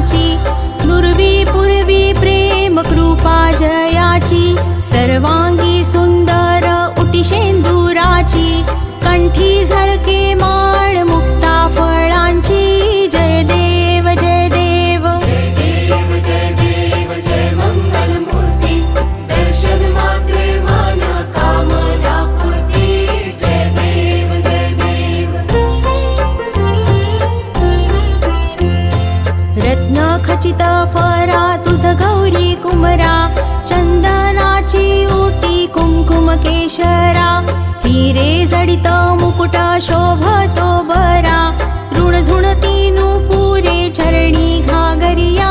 फळाची, नुरवी पूर्वी प्रेम कृपा जयाची, सर्वांगी सुंदर उटी शेंदुराची, कंठी झळके माळ मुक्ता फळांची, जय देव जय देव जय देव जय देव जय मंगल मूर्ती, दर्शन मात्रे मन कामना पूर्ती, जय देव जय देव। रत्न खचित फरा तुझ गौरी कुमरा, चंदनाची उटी कुंकुम केशरा, हिरे जडित मुकुट शोभतो बरा, ऋण झुणती नुपुरे चरणी घागरिया,